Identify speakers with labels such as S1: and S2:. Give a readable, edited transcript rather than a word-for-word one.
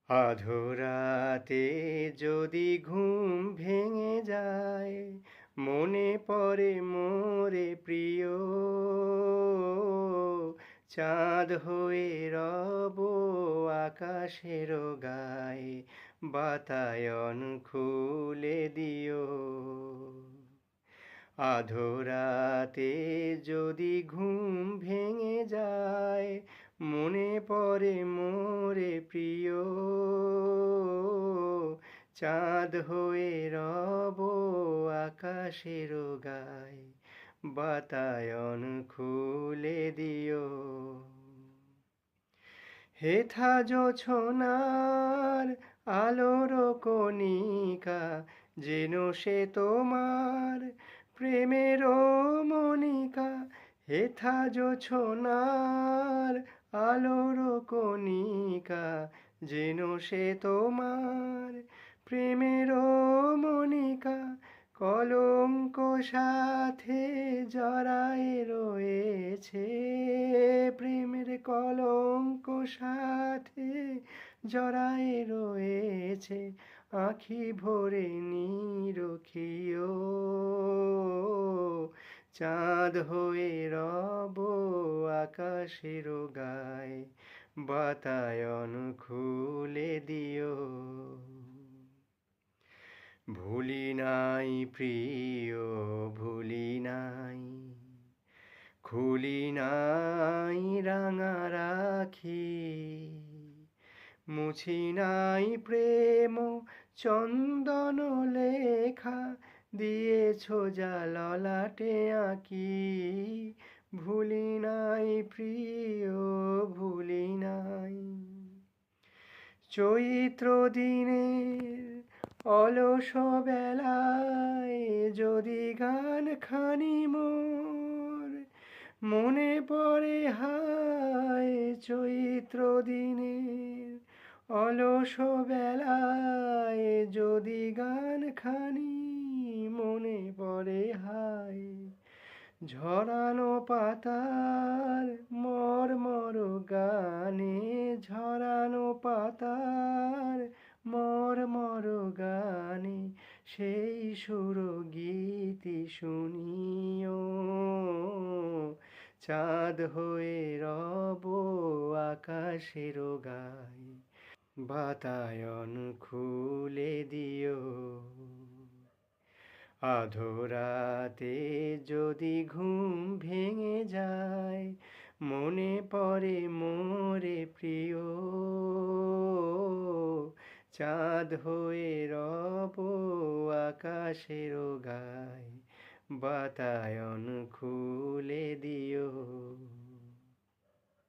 S1: আধোরাতে যদি ঘুম ভেঙে যায়, মনে পড়ে মোরে প্রিয়, চাঁদ হয়ে রব আকাশের গায়ে, বাতায়ন খুলে দিও। আধোরাতে যদি ঘুম ভেঙে যায়, মনে পড়ে মোরে প্রিয়, চাঁদ হয়ে রব আকাশের গায়ে, বাতায়ন খুলে দিও। হেথা জোছনার আলোর কণিকা, যেন সে তোমার প্রেমের মনিকা। হেথা জোছনার আলোর কণিকা, যেন সে তোমার প্রেমের মনিকা। কলঙ্ক সাথে জড়ায় রয়েছে, প্রেমের কলঙ্ক সাথে জড়ায় রয়েছে। আঁখি ভরে নিরখিও, চাঁদ হয়ে রব আকাশের গায়ে, বাতায়ন খুলে দিও। ভুলি নাই প্রিয়, ভুলি নাই, খুলি নাই রাঙা রাখি। মুছি নাই প্রেম চন্দন লেখা, দিয়েছ যা ললাটে আঁকি। ভুলি নাই প্রিয়, ভুলি নাই। চৈত্র দিনের অলস বেলায় যদি গান খানি মোর, মনে পড়ে হায় চৈত্র দিনের অলস বেলায় যদি গান খানি, মনে পড়ে হায় ঝরানো পাতার মর্মর গানে। ঝরানো পাতার মর্মর গানে, সেই সুর গীতি শুনিও। চাঁদ হয়ে রব আকাশের গায়ে, বাতায়ন খুলে দিও। আধোরাতে যদি ঘুম ভেঙে যায়, মনে পড়ে মোরে প্রিয়, চাঁদ হয়ে রব আকাশের গায়ে, বাতায়ন খুলে দিও।